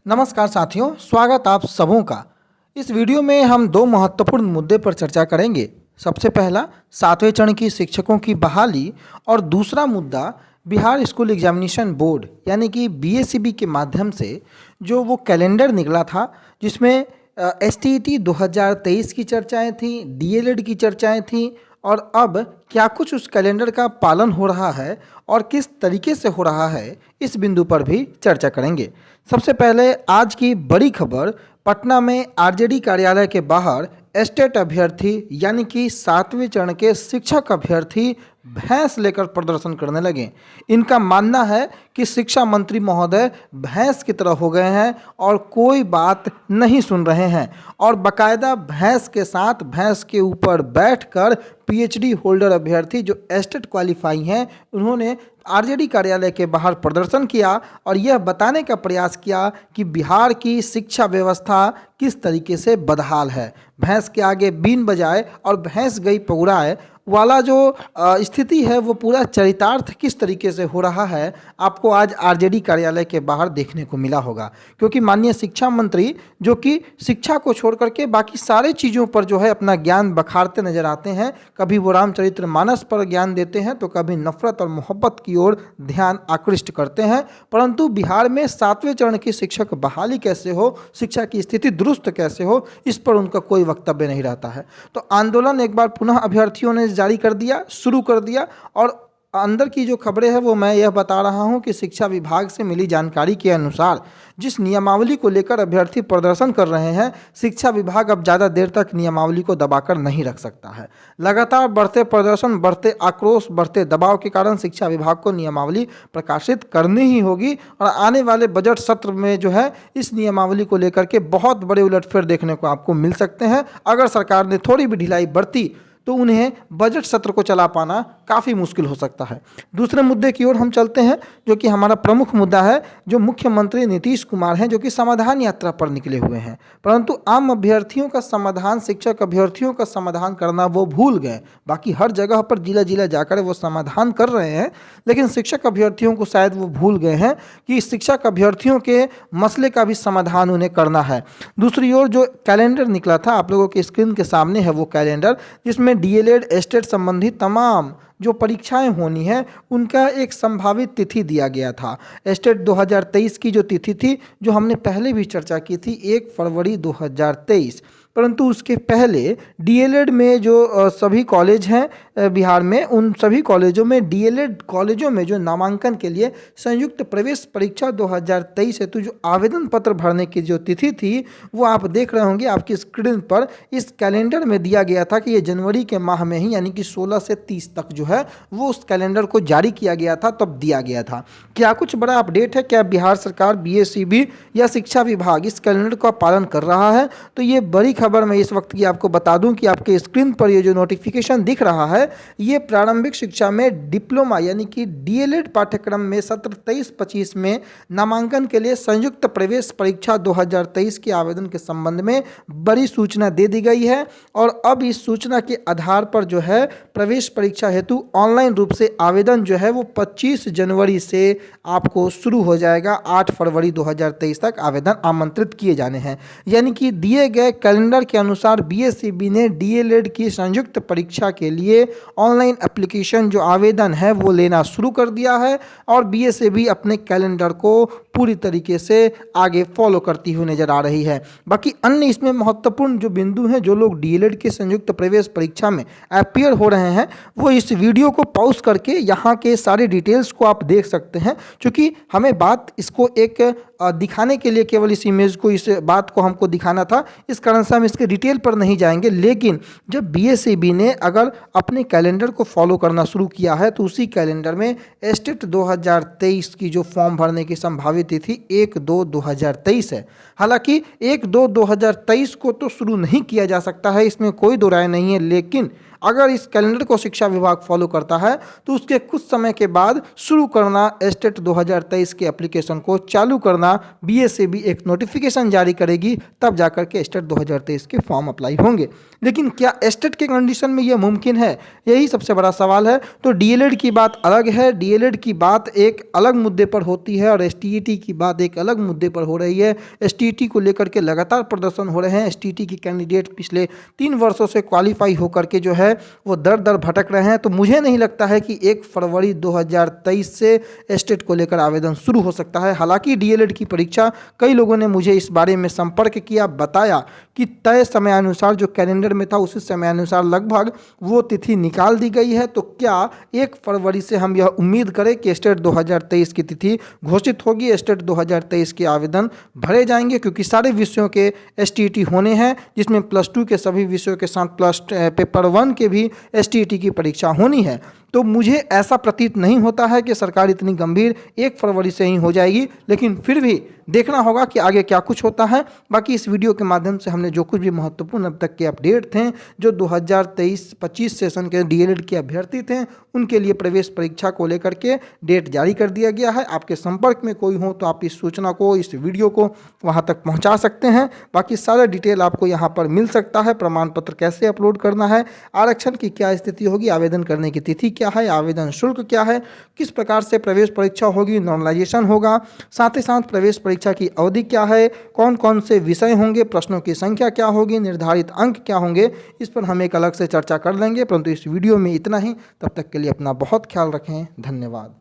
नमस्कार साथियों, स्वागत आप सबों का। इस वीडियो में हम दो महत्वपूर्ण मुद्दे पर चर्चा करेंगे। सबसे पहला, सातवें चरण की शिक्षकों की बहाली और दूसरा मुद्दा बिहार स्कूल एग्जामिनेशन बोर्ड यानी कि बीएसईबी के माध्यम से जो वो कैलेंडर निकला था जिसमें एसटीईटी 2023 की चर्चाएं थी, डीएलएड की चर्चाएं थी और अब क्या कुछ उस कैलेंडर का पालन हो रहा है और किस तरीके से हो रहा है, इस बिंदु पर भी चर्चा करेंगे। सबसे पहले आज की बड़ी खबर, पटना में आरजेडी कार्यालय के बाहर एस्टेट अभ्यर्थी यानी कि सातवें चरण के शिक्षक अभ्यर्थी भैंस लेकर प्रदर्शन करने लगे। इनका मानना है कि शिक्षा मंत्री महोदय भैंस की तरह हो गए हैं और कोई बात नहीं सुन रहे हैं और बाकायदा भैंस के साथ भैंस के ऊपर बैठकर पीएचडी होल्डर अभ्यर्थी जो एस्टेट क्वालिफाई हैं, उन्होंने आरजेडी कार्यालय के बाहर प्रदर्शन किया और यह बताने का प्रयास किया कि बिहार की शिक्षा व्यवस्था किस तरीके से बदहाल है। भैंस के आगे बीन बजाए और भैंस गई पगुड़ाए वाला जो स्थिति है वो पूरा चरितार्थ किस तरीके से हो रहा है, आपको आज आरजेडी कार्यालय के बाहर देखने को मिला होगा। क्योंकि माननीय शिक्षा मंत्री जो कि शिक्षा को छोड़ करके बाकी सारे चीज़ों पर जो है अपना ज्ञान बखारते नजर आते हैं, कभी वो रामचरितमानस पर ज्ञान देते हैं तो कभी नफरत और मोहब्बत की ओर ध्यान आकृष्ट करते हैं, परंतु बिहार में सातवें चरण की शिक्षक बहाली कैसे हो, शिक्षा की स्थिति दुरुस्त कैसे हो, इस पर उनका कोई वक्तव्य नहीं रहता है। तो आंदोलन एक बार पुनः अभ्यर्थियों ने जारी कर दिया, शुरू कर दिया और अंदर की जो खबरें हैं वो मैं यह बता रहा हूं कि शिक्षा विभाग से मिली जानकारी के अनुसार जिस नियमावली को लेकर अभ्यर्थी प्रदर्शन कर रहे हैं, शिक्षा विभाग अब ज़्यादा देर तक नियमावली को दबाकर नहीं रख सकता है। लगातार बढ़ते प्रदर्शन, बढ़ते आक्रोश, बढ़ते दबाव के कारण शिक्षा विभाग को नियमावली प्रकाशित करनी ही होगी और आने वाले बजट सत्र में जो है इस नियमावली को लेकर के बहुत बड़े उलटफेर देखने को आपको मिल सकते हैं। अगर सरकार ने थोड़ी भी ढिलाई बरती तो उन्हें बजट सत्र को चला पाना काफ़ी मुश्किल हो सकता है। दूसरे मुद्दे की ओर हम चलते हैं, जो कि हमारा प्रमुख मुद्दा है, जो मुख्यमंत्री नीतीश कुमार हैं, जो कि समाधान यात्रा पर निकले हुए हैं, परंतु आम अभ्यर्थियों का समाधान, शिक्षक अभ्यर्थियों का समाधान करना वो भूल गए। बाकी हर जगह पर जिला जिला जाकर वो समाधान कर रहे हैं, लेकिन शिक्षक अभ्यर्थियों को शायद वो भूल गए हैं कि शिक्षक अभ्यर्थियों के मसले का भी समाधान उन्हें करना है। दूसरी ओर जो कैलेंडर निकला था, आप लोगों के स्क्रीन के सामने है वो कैलेंडर, जिसमें डीएलएड एस्टेट संबंधी तमाम जो परीक्षाएं होनी है उनका एक संभावित तिथि दिया गया था। एस्टेट 2023 की जो तिथि थी, जो हमने पहले भी चर्चा की थी, 1 फरवरी 2023, परंतु उसके पहले डीएलएड में जो सभी कॉलेज हैं बिहार में, उन सभी कॉलेजों में डीएलएड कॉलेजों में जो नामांकन के लिए संयुक्त प्रवेश परीक्षा 2023 हेतु जो आवेदन पत्र भरने की जो तिथि थी, वो आप देख रहे होंगे आपकी स्क्रीन पर। इस कैलेंडर में दिया गया था कि ये जनवरी के माह में ही यानी कि 16 से 30 तक जो है वो उस कैलेंडर को जारी किया गया था, तब दिया गया था। क्या कुछ बड़ा अपडेट है? क्या बिहार सरकार, बीएसईबी या शिक्षा विभाग इस कैलेंडर का पालन कर रहा है? तो ये बड़ी खबर मैं इस वक्त की आपको बता दूं कि आपके स्क्रीन पर ये जो नोटिफिकेशन दिख रहा है, ये प्रारंभिक शिक्षा में डिप्लोमा यानी कि डीएलएड पाठ्यक्रम में सत्र 23-25 में नामांकन के लिए संयुक्त प्रवेश परीक्षा 2023 के आवेदन के संबंध में बड़ी सूचना दे दी गई है और अब इस सूचना के आधार पर जो है प्रवेश परीक्षा हेतु ऑनलाइन रूप से आवेदन जो है वो 25 जनवरी से आपको शुरू हो जाएगा। 8 फरवरी 2023 तक आवेदन आमंत्रित किए जाने हैं। यानी कि दिए गए कैलेंडर के अनुसार बीएसईबी ने डीएलएड की संयुक्त परीक्षा के लिए ऑनलाइन एप्लीकेशन जो आवेदन है वो लेना शुरू कर दिया है और बीएसईबी अपने कैलेंडर को पूरी तरीके से आगे फॉलो करती हुई नजर आ रही है। बाकी अन्य इसमें महत्वपूर्ण जो बिंदु हैं, जो लोग डीएलएड की संयुक्त प्रवेश परीक्षा में अपीयर हो रहे हैं, वो इस वीडियो को पॉज करके यहाँ के सारे डिटेल्स को आप देख सकते हैं, क्योंकि हमें बात इसको एक दिखाने के लिए केवल इस इमेज को, इस बात को हमको दिखाना था, इस कारण से हम इसके डिटेल पर नहीं जाएंगे। लेकिन जब बीएसईबी ने अगर अपने कैलेंडर को फॉलो करना शुरू किया है तो उसी कैलेंडर में एस्टेट 2023 की जो फॉर्म भरने की संभावित तिथि 1/2/2023 है। हालांकि 1/2/2023 को तो शुरू नहीं किया जा सकता है, इसमें कोई दो राय नहीं है, लेकिन अगर इस कैलेंडर को शिक्षा विभाग फॉलो करता है तो उसके कुछ समय के बाद शुरू करना एस्टेट 2023 के एप्लीकेशन को चालू करना, बीएसईबी एक नोटिफिकेशन जारी करेगी, तब जाकर के एस्टेट 2023 के फॉर्म अप्लाई होंगे। लेकिन क्या एस्टेट के कंडीशन में यह मुमकिन है? यही सबसे बड़ा सवाल है। तो डीएलएड की बात अलग है, डीएलएड की बात एक अलग मुद्दे पर होती है और एसटीईटी एसटीईटी की बात एक अलग मुद्दे पर हो रही है। एसटीईटी को लेकर के लगातार प्रदर्शन हो रहे हैं। एसटीईटी के कैंडिडेट पिछले 3 वर्षों से क्वालिफाई होकर के जो है वो दर दर भटक रहे हैं। तो मुझे नहीं लगता है कि 1 फरवरी 2023 से एस्टेट को लेकर आवेदन शुरू हो सकता है। हालांकि डीएलएड की परीक्षा कई लोगों ने मुझे इस बारे में संपर्क किया, बताया कि तय समयानुसार जो कैलेंडर में था उसी समयानुसार लगभग वो तिथि निकाल दी गई है। तो क्या 1 फरवरी से हम यह उम्मीद करें कि एस्टेट 2023 की तिथि घोषित होगी, एस्टेट 2023 के आवेदन भरे जाएंगे? क्योंकि सारे विषयों के एसटीईटी होने हैं, जिसमें +2 के सभी विषयों के साथ पेपर 1 के भी एसटीईटी की परीक्षा होनी है। तो मुझे ऐसा प्रतीत नहीं होता है कि सरकार इतनी गंभीर 1 फरवरी से ही हो जाएगी, लेकिन फिर भी देखना होगा कि आगे क्या कुछ होता है। बाकी इस वीडियो के माध्यम से हमने जो कुछ भी महत्वपूर्ण अब तक के अपडेट थे, जो 2023-25 सेशन के डीएलएड के अभ्यर्थी थे, उनके लिए प्रवेश परीक्षा को लेकर के डेट जारी कर दिया गया है। आपके संपर्क में कोई हो तो आप इस सूचना को, इस वीडियो को वहाँ तक पहुँचा सकते हैं। बाकी सारा डिटेल आपको यहाँ पर मिल सकता है। प्रमाण पत्र कैसे अपलोड करना है, आरक्षण की क्या स्थिति होगी, आवेदन करने की तिथि क्या है, आवेदन शुल्क क्या है, किस प्रकार से प्रवेश परीक्षा होगी, नॉर्मलाइजेशन होगा, साथ ही साथ प्रवेश परीक्षा की अवधि क्या है, कौन कौन से विषय होंगे, प्रश्नों की संख्या क्या होगी, निर्धारित अंक क्या होंगे, इस पर हम एक अलग से चर्चा कर लेंगे। परंतु इस वीडियो में इतना ही। तब तक के लिए अपना बहुत ख्याल रखें। धन्यवाद।